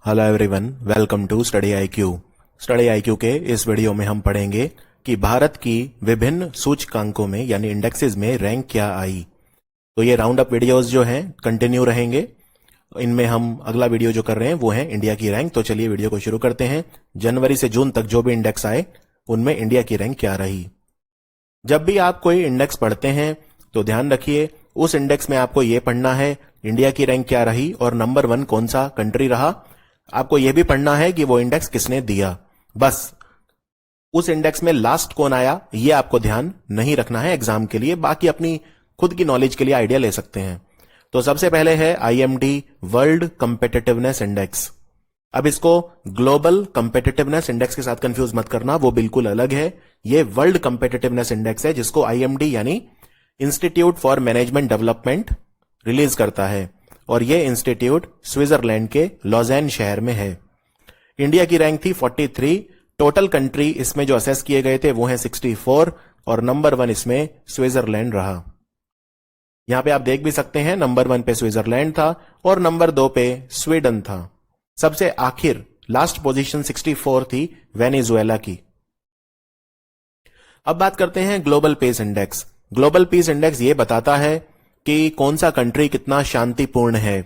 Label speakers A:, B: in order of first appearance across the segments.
A: Hello everyone, welcome to Study IQ. Study IQ के इस video में हम पढ़ेंगे कि भारत की विभिन्न सूचकांकों में यानी इंडेक्सेस में रैंक क्या आई। तो ये राउंड अप वीडियोस जो हैं कंटिन्यू रहेंगे। इनमें हम अगला वीडियो जो कर रहे हैं वो है इंडिया की रैंक। तो चलिए वीडियो को शुरू करते हैं। जनवरी से जून तक जो भी इंडेक्स आए उनमें इंडिया की रैंक क्या रही। जब भी आप कोई इंडेक्स पढ़ते हैं तो ध्यान रखिए उस इंडेक्स में आपको ये पढ़ना है इंडिया की रैंक क्या रही और नंबर 1 कौन सा कंट्री रहा। आपको यह भी पढ़ना है कि वो इंडेक्स किसने दिया। बस उस इंडेक्स में लास्ट कौन आया ये आपको ध्यान नहीं रखना है एग्जाम के लिए, बाकी अपनी खुद की नॉलेज के लिए आइडिया ले सकते हैं। तो सबसे पहले है आईएमडी वर्ल्ड कंपेटिटिवनेस इंडेक्स। अब इसको ग्लोबल कंपेटिटिवनेस इंडेक्स के साथ कंफ्यूज मत करना, वो बिल्कुल अलग है। ये वर्ल्ड कंपेटिटिवनेस इंडेक्स है जिसको आईएमडी यानी institute for management development release करता है और यह इंस्टीट्यूट स्विट्जरलैंड के लॉजेन शहर में है। इंडिया की रैंक थी 43। टोटल कंट्री इसमें जो असेस किए गए थे वो है 64 और नंबर 1 इसमें स्विट्जरलैंड रहा। यहां पे आप देख भी सकते हैं नंबर 1 पे स्विट्जरलैंड था और नंबर 2 पे स्वीडन था। सबसे आखिर लास्ट पोजीशन 64 थी वेनेजुएला की। अब बात करते हैं global peace index. Global peace index ये बताता है कि कौन सा कंट्री कितना शांतिपूर्ण है।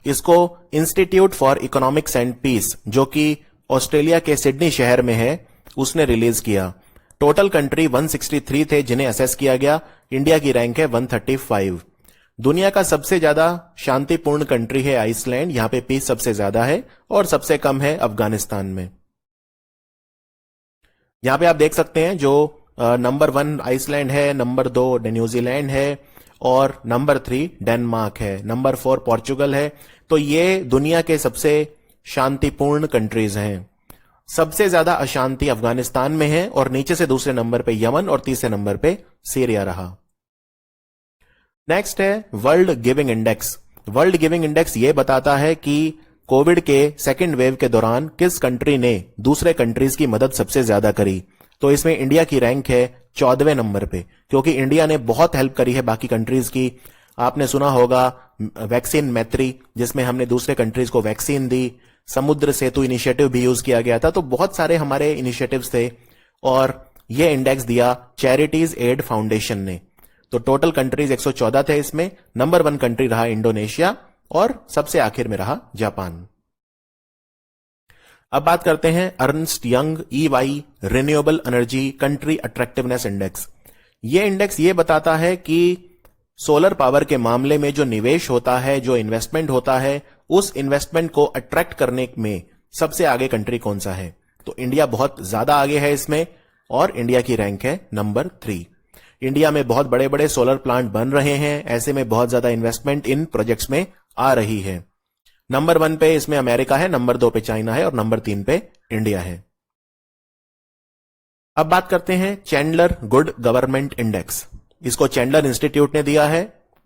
A: इसको Institute for Economics and Peace जो कि ऑस्ट्रेलिया के सिडनी शहर में है उसने रिलीज किया। टोटल कंट्री 163 थे जिन्हें असेस किया गया। इंडिया की रैंक है 135। दुनिया का सबसे ज्यादा शांतिपूर्ण कंट्री है आइसलैंड, यहां पे पीस सबसे ज्यादा है और सबसे कम है अफगानिस्तान में। यहां पे आप देख सकते हैं जो नंबर 1 आइसलैंड है, नंबर 2 न्यूजीलैंड है और नंबर 3 डेनमार्क है, नंबर 4 पोर्चुगल है। तो ये दुनिया के सबसे शांतिपूर्ण कंट्रीज हैं। सबसे ज्यादा अशांति अफगानिस्तान में है और नीचे से दूसरे नंबर पे यमन और तीसरे नंबर पे सीरिया रहा। नेक्स्ट है world giving index. World giving index ये बताता है कि कोविड के सेकेंड वेव के दौरान किस कंट्री ने दूसरे कंट्रीज की मदद सबसे ज्यादा करी। तो इसमें इंडिया की रैंक है 14वें नंबर पे, क्योंकि इंडिया ने बहुत हेल्प करी है बाकी कंट्रीज की। आपने सुना होगा वैक्सीन मैत्री जिसमें हमने दूसरे कंट्रीज को वैक्सीन दी। समुद्र सेतु इनिशिएटिव भी यूज किया गया था। तो बहुत सारे हमारे इनिशिएटिव्स थे और यह इंडेक्स दिया चैरिटीज एड फाउंडेशन ने। तो टोटल कंट्रीज 114 थे। इसमें नंबर 1 कंट्री रहा इंडोनेशिया और सबसे आखिर में रहा जापान। अब बात करते हैं Ernst young EY renewable energy country attractiveness index. यह इंडेक्स ये बताता है कि सोलर पावर के मामले में जो निवेश होता है, जो इन्वेस्टमेंट होता है, उस इन्वेस्टमेंट को अट्रैक्ट करने में सबसे आगे कंट्री कौन सा है। तो इंडिया बहुत ज्यादा आगे है इसमें और इंडिया की रैंक है नंबर 3। इंडिया में बहुत बड़े बड़े सोलर प्लांट बन रहे हैं, ऐसे में बहुत ज्यादा इन्वेस्टमेंट इन प्रोजेक्ट्स में आ रही है। नंबर 1 पे इसमें अमेरिका है, नंबर 2 पे चाइना है और नंबर 3 पे इंडिया है। अब बात करते हैं चैंडलर गुड गवर्नमेंट इंडेक्स। इसको चैंडलर इंस्टीट्यूट ने दिया है,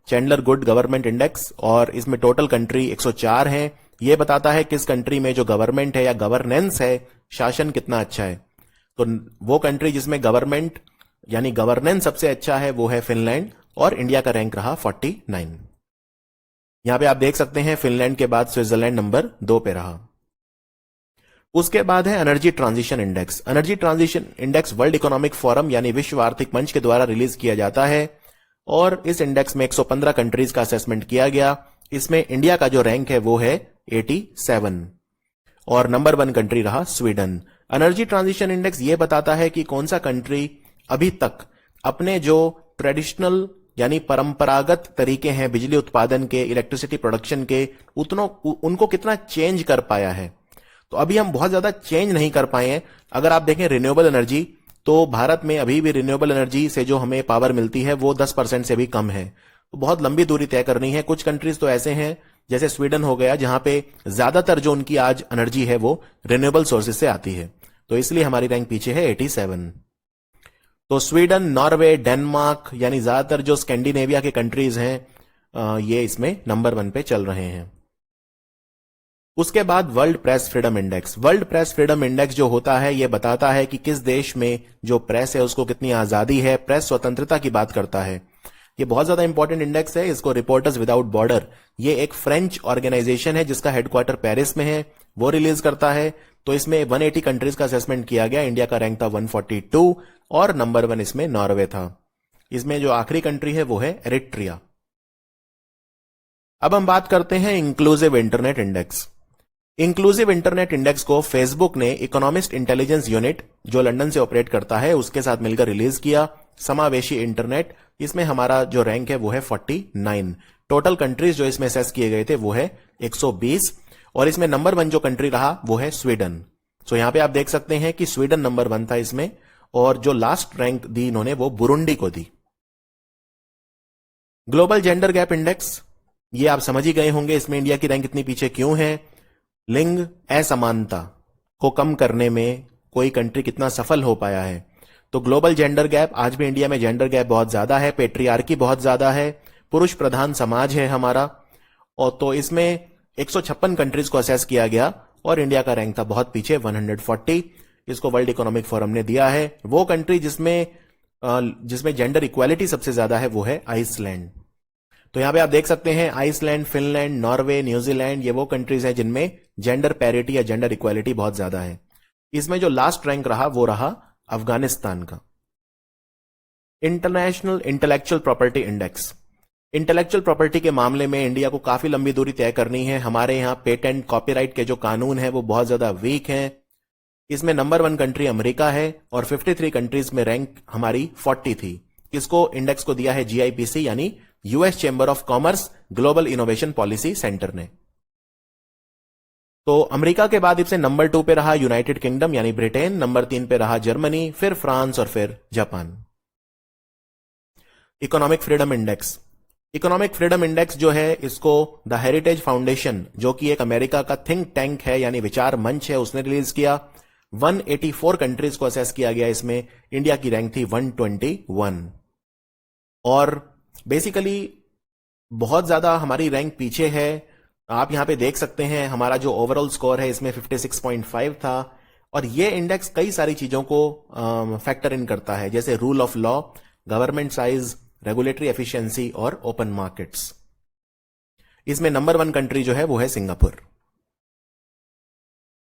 A: चैंडलर गुड गवर्नमेंट इंडेक्स, और इसमें टोटल कंट्री 104 हैं। यह बताता है किस कंट्री में जो गवर्नमेंट है या गवर्नेंस है, शासन कितना अच्छा है। तो वो कंट्री जिसमें गवर्नमेंट यानी गवर्नेंस सबसे अच्छा है वो है फिनलैंड और इंडिया का रैंक रहा 49। यहां पे आप देख सकते हैं फिनलैंड के बाद स्विट्जरलैंड नंबर 2 पे रहा। उसके बाद है energy transition index. Energy transition index world economic forum यानी विश्व आर्थिक मंच के द्वारा रिलीज किया जाता है और इस इंडेक्स में 115 कंट्रीज का असेसमेंट किया गया। इसमें इंडिया का जो रैंक है वो है 87 और नंबर 1 कंट्री रहा स्वीडन। एनर्जी ट्रांजिशन इंडेक्स ये बताता है कि कौन सा कंट्री अभी तक अपने जो ट्रेडिशनल यानी परंपरागत तरीके हैं बिजली उत्पादन के, इलेक्ट्रिसिटी प्रोडक्शन के, उनको कितना चेंज कर पाया है। तो अभी हम बहुत ज्यादा चेंज नहीं कर पाए हैं। अगर आप देखें रिन्यूएबल एनर्जी, तो भारत में अभी भी रिन्यूएबल एनर्जी से जो हमें पावर मिलती है वो 10% से भी कम है। तो बहुत लंबी दूरी तय करनी है। कुछ कंट्रीज तो ऐसे हैं जैसे स्वीडन हो गया जहां पे ज्यादातर जो उनकी आज एनर्जी है वो रिन्यूएबल सोर्सेज से आती है। तो इसलिए हमारी रैंक पीछे है 87। तो स्वीडन, नॉर्वे, डेनमार्क यानी ज्यादातर जो स्कैंडिनेविया के कंट्रीज हैं ये इसमें नंबर 1 पे चल रहे हैं। उसके बाद world press freedom index. World press freedom index जो होता है ये बताता है कि किस देश में जो प्रेस है उसको कितनी आजादी है, प्रेस स्वतंत्रता की बात करता है। ये बहुत ज्यादा इंपॉर्टेंट इंडेक्स है। इसको रिपोर्टर्स विदाउट बॉर्डर, ये एक फ्रेंच ऑर्गेनाइजेशन है जिसका हेडक्वार्टर पेरिस में है, वो रिलीज करता है। तो इसमें 180 कंट्रीज का असेसमेंट किया गया। इंडिया का रैंक था 142 और नंबर 1 इसमें नॉर्वे था। इसमें जो आखिरी कंट्री है वो है एरिट्रिया। अब हम बात करते हैं inclusive internet index. Inclusive internet index को फेसबुक ने इकोनॉमिस्ट इंटेलिजेंस यूनिट, जो लंदन से ऑपरेट करता है, उसके साथ मिलकर रिलीज किया। समावेशी इंटरनेट, इसमें हमारा जो रैंक है वो है 49। टोटल कंट्रीज जो इसमें असेस किए गए थे वो है 120 और इसमें नंबर 1 जो कंट्री रहा वो है स्वीडन। सो यहां पे आप देख सकते हैं कि स्वीडन नंबर 1 था इसमें, और जो लास्ट रैंक दी इन्होंने वो बुरुंडी को दी। ग्लोबल जेंडर गैप इंडेक्स, ये आप समझ ही गए होंगे इसमें इंडिया की रैंक इतनी पीछे क्यों है। लिंग असमानता को कम करने में कोई कंट्री कितना सफल हो पाया है। तो ग्लोबल जेंडर गैप, आज भी इंडिया में जेंडर गैप बहुत ज्यादा है, पेट्रियार्की बहुत ज्यादा है, पुरुष प्रधान समाज है हमारा। और तो इसमें 156 कंट्रीज को असेस किया गया और इंडिया का रैंक था बहुत पीछे 140। इसको वर्ल्ड इकोनॉमिक फोरम ने दिया है। वो कंट्री जिसमें जेंडर इक्वालिटी सबसे ज्यादा है वो है आइसलैंड। तो यहां पे आप देख सकते हैं आइसलैंड, फिनलैंड, नॉर्वे, न्यूजीलैंड, ये वो कंट्रीज हैं जिनमें जेंडर पैरिटी या जेंडर इक्वालिटी बहुत ज्यादा है। इसमें जो लास्ट रैंक रहा वो रहा अफगानिस्तान का। International intellectual property index, intellectual property के मामले में इंडिया को काफी लंबी दूरी तय करनी है। हमारे यहां पेटेंट, कॉपीराइट के जो कानून है वो बहुत ज्यादा वीक हैं। इसमें नंबर 1 कंट्री अमेरिका है और 53 कंट्रीज में रैंक हमारी 40 थी। इसको इंडेक्स को दिया है जीआईपीसी यानी US chamber of commerce global innovation policy centre ने। तो अमेरिका के बाद इससे नंबर 2 पे रहा यूनाइटेड किंगडम यानी ब्रिटेन, नंबर 3 पे रहा जर्मनी, फिर फ्रांस और फिर Japan. Economic freedom index, economic freedom index जो है इसको द हेरिटेज फाउंडेशन, जो कि एक अमेरिका का थिंक टैंक है यानी विचार मंच है, उसने रिलीज किया। 184 कंट्रीज को असेस किया गया। इसमें इंडिया की रैंक थी 121 और बेसिकली बहुत ज्यादा हमारी रैंक पीछे है। आप यहां पे देख सकते हैं हमारा जो ओवरऑल स्कोर है इसमें 56.5 था। और ये इंडेक्स कई सारी चीजों को फैक्टर इन करता है, जैसे rule of law, government size, regulatory efficiency और ओपन मार्केट्स। इसमें नंबर 1 कंट्री जो है वो है Singapore.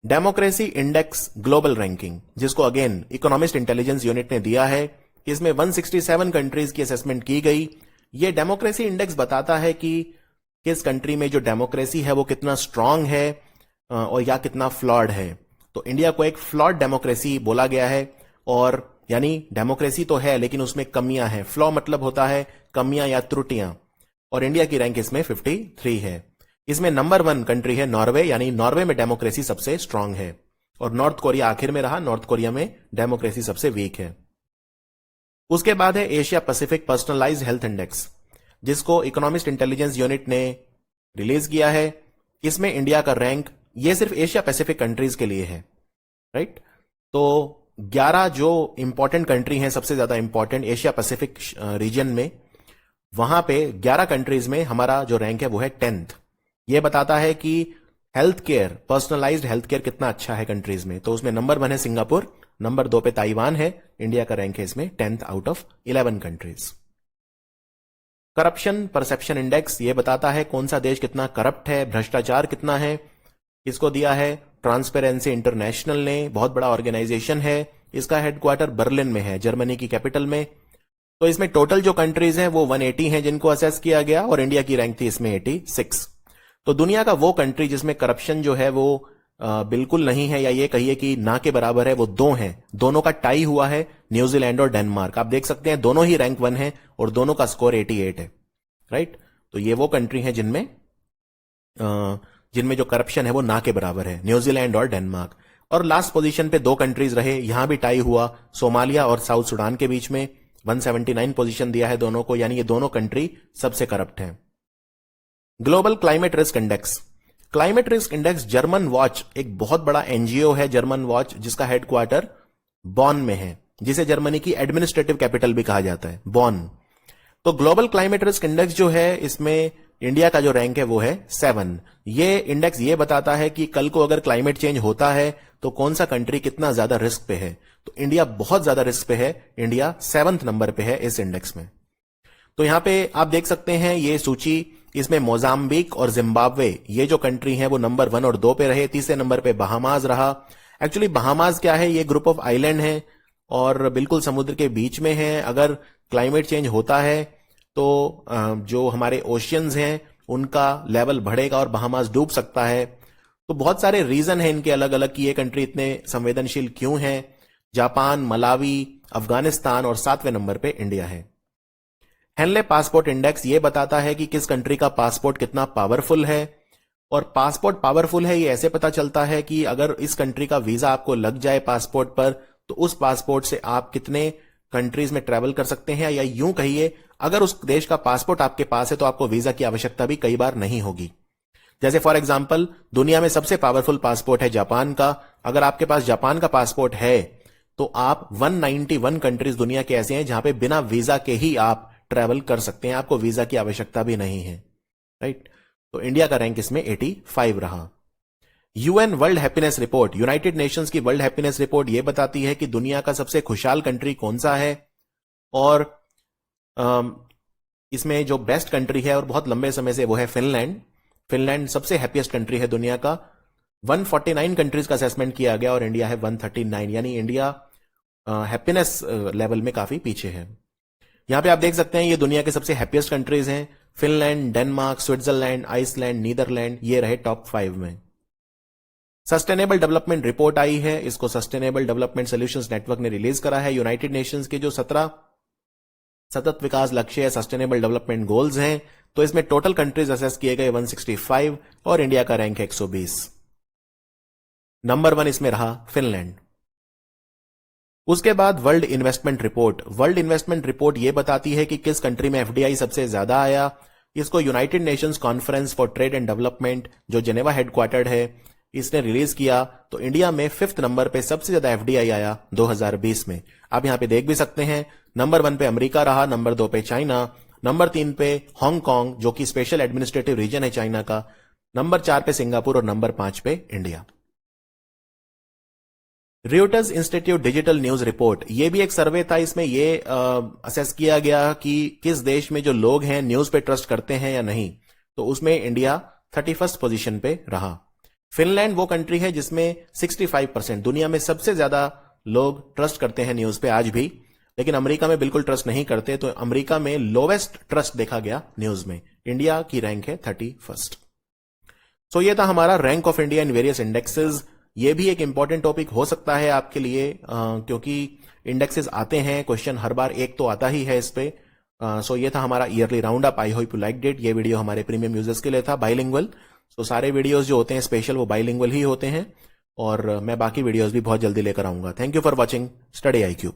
A: Democracy index global ranking, जिसको अगेन इकोनॉमिस्ट इंटेलिजेंस यूनिट ने दिया है, इसमें 167 कंट्रीज की असेसमेंट की गई। ये डेमोक्रेसी इंडेक्स बताता है कि किस कंट्री में जो डेमोक्रेसी है वो कितना स्ट्रांग है और या कितना फ्लॉड है। तो इंडिया को एक फ्लॉड डेमोक्रेसी बोला गया है, और यानी डेमोक्रेसी तो है लेकिन उसमें कमियां हैं। फ्लॉ मतलब होता है कमियां या त्रुटियां, और इंडिया की रैंक इसमें 53 है। इसमें नंबर 1 कंट्री है नॉर्वे, यानी नॉर्वे में डेमोक्रेसी सबसे स्ट्रांग है, और नॉर्थ कोरिया आखिर में रहा, नॉर्थ कोरिया में डेमोक्रेसी सबसे वीक है। उसके बाद है Asia Pacific personalised health index, जिसको इकोनॉमिस्ट इंटेलिजेंस यूनिट ने रिलीज किया है। इसमें इंडिया का रैंक, ये सिर्फ एशिया पैसिफिक कंट्रीज के लिए है, राइट। तो 11 जो इंपॉर्टेंट कंट्री हैं, सबसे ज्यादा इंपॉर्टेंट एशिया पैसिफिक रीजन में, वहां पे 11 कंट्रीज में हमारा जो रैंक है वो है 10th। ये बताता है कि health care, personalised health care कितना अच्छा है कंट्रीज में। तो उसमें नंबर 1 है सिंगापुर, नंबर 2 पे ताइवान है, इंडिया का रैंक है इसमें 10th out of 11 countries. Corruption perception index, ये बताता है कौन सा देश कितना करप्ट है, भ्रष्टाचार कितना है। इसको दिया है ट्रांसपेरेंसी इंटरनेशनल ने, बहुत बड़ा ऑर्गेनाइजेशन है। इसका हेडक्वार्टर बर्लिन में है, जर्मनी की कैपिटल में। तो इसमें टोटल जो कंट्रीज हैं वो 180 हैं जिनको असेस किया गया, और इंडिया की रैंक थी इसमें 86। तो दुनिया का वो कंट्री जिसमें करप्शन जो है वो बिल्कुल नहीं है, या ये कहिए कि ना के बराबर है, वो 2 हैं। दोनों का टाई हुआ है, न्यूजीलैंड और डेनमार्क। आप देख सकते हैं दोनों ही रैंक 1 है और दोनों का स्कोर 88 है, राइट। तो ये वो कंट्री है जिनमें जो करप्शन है वो ना के बराबर है, न्यूजीलैंड और डेनमार्क। और लास्ट पोजीशन पे 2 कंट्रीज रहे, यहां भी टाई हुआ, सोमालिया और साउथ सुडान के बीच में 179 पोजीशन दिया है दोनों को, यानी ये दोनों कंट्री सबसे करप्ट है। Global climate risk index, climate risk index German watch, एक बहुत बड़ा एनजीओ है जर्मन वॉच, जिसका हेडक्वार्टर बॉन में है, जिसे जर्मनी की एडमिनिस्ट्रेटिव कैपिटल भी कहा जाता है, बॉन। तो ग्लोबल क्लाइमेट रिस्क इंडेक्स जो है, इसमें इंडिया का जो रैंक है वो है 7। ये इंडेक्स ये बताता है कि कल को अगर क्लाइमेट चेंज होता है तो कौन सा कंट्री कितना ज्यादा रिस्क पे है। तो इंडिया बहुत ज्यादा रिस्क पे है, इंडिया 7th नंबर पे है इस इंडेक्स में। तो यहां पे आप देख सकते हैं ये सूची, इसमें मोजाम्बिक और जिम्बाब्वे ये जो कंट्री है वो नंबर 1 और 2 पे रहे। तीसरे नंबर पे बहामास रहा। एक्चुअली बहामास क्या है, ये ग्रुप ऑफ आइलैंड है और बिल्कुल समुद्र के बीच में है। अगर क्लाइमेट चेंज होता है तो जो हमारे ओशियंस हैं उनका लेवल बढ़ेगा और बहामास डूब सकता है। तो बहुत सारे रीजन हैं इनके अलग अलग कि ये कंट्री इतने संवेदनशील क्यों है। जापान, मलावी, अफगानिस्तान और 7वें नंबर पे इंडिया है। हेनले पासपोर्ट इंडेक्स ये बताता है कि किस कंट्री का पासपोर्ट कितना पावरफुल है। और पासपोर्ट पावरफुल है ये ऐसे पता चलता है कि अगर इस कंट्री का वीजा आपको लग जाए पासपोर्ट पर, तो उस पासपोर्ट से आप कितने कंट्रीज में ट्रेवल कर सकते हैं, या यूं कहिए अगर उस देश का पासपोर्ट आपके पास है तो आपको वीजा की आवश्यकता भी कई बार नहीं होगी। जैसे फॉर एग्जांपल दुनिया में सबसे पावरफुल पासपोर्ट है जापान का। अगर आपके पास जापान का पासपोर्ट है तो आप 191 कंट्रीज दुनिया के ऐसे हैं जहां पे बिना वीजा के ही आप ट्रेवल कर सकते हैं, आपको वीजा की आवश्यकता भी नहीं है, राइट। तो इंडिया का रैंक इसमें 85 रहा। UN world happiness report, United Nations की वर्ल्ड हैप्पीनेस रिपोर्ट यह बताती है कि दुनिया का सबसे खुशहाल कंट्री कौन सा है। और इसमें जो बेस्ट कंट्री है और बहुत लंबे समय से वो है फिनलैंड। फिनलैंड सबसे हैप्पीएस्ट कंट्री है दुनिया का। 149 कंट्रीज का असेसमेंट किया गया और इंडिया है 139, यानी इंडिया हैप्पीनेस लेवल में काफी पीछे है। यहां पे आप देख सकते हैं ये दुनिया के सबसे हैप्पीएस्ट कंट्रीज हैं। Finland, Denmark, Switzerland, Iceland, Netherland, ये रहे टॉप 5 में। सस्टेनेबल डेवलपमेंट रिपोर्ट आई है, इसको सस्टेनेबल डेवलपमेंट सॉल्यूशंस नेटवर्क ने रिलीज करा है। यूनाइटेड नेशंस के जो 17 सतत विकास लक्ष्य है, सस्टेनेबल डेवलपमेंट गोल्स हैं, तो इसमें टोटल कंट्रीज असेस किए गए 165 और इंडिया का रैंक है 120। नंबर 1 इसमें रहा फिनलैंड। उसके बाद world investment report. World investment report यह बताती है कि किस कंट्री में एफडीआई सबसे ज्यादा आया। इसको United Nations conference for trade and development जो जेनेवा हेडक्वार्टर्ड है इसने रिलीज किया। तो इंडिया में 5th नंबर पे सबसे ज्यादा एफडीआई आया 2020 में। आप यहां पे देख भी सकते हैं, नंबर 1 पे अमेरिका रहा, नंबर 2 पे चाइना, नंबर 3 पे हांगकांग जो कि स्पेशल एडमिनिस्ट्रेटिव रीजन है चाइना का, नंबर 4 पे सिंगापुर और नंबर 5 पे India. Reuters institute digital news report, ये भी एक सर्वे था। इसमें यह असेस किया गया कि किस देश में जो लोग हैं न्यूज पे ट्रस्ट करते हैं या नहीं। तो उसमें इंडिया 31st पोजीशन पे रहा। फिनलैंड वो कंट्री है जिसमें 65%, दुनिया में सबसे ज्यादा लोग ट्रस्ट करते हैं न्यूज पे आज भी, लेकिन अमेरिका में बिल्कुल ट्रस्ट नहीं करते। तो अमेरिका में लोवेस्ट ट्रस्ट देखा गया न्यूज में। इंडिया की रैंक है 31st। सो ये था हमारा rank of India in various indexes. ये भी एक इंपॉर्टेंट टॉपिक हो सकता है आपके लिए, क्योंकि इंडेक्सेस आते हैं, क्वेश्चन हर बार एक तो आता ही है इस पे। सो ये था हमारा yearly round up. I hope you liked it. ये वीडियो हमारे प्रीमियम यूजर्स के लिए था, बाइलिंगुअल। सो सारे वीडियोस जो होते हैं स्पेशल वो बाइलिंगुअल ही होते हैं, और मैं बाकी वीडियोस भी बहुत जल्दी लेकर आऊंगा। Thank you for watching study IQ।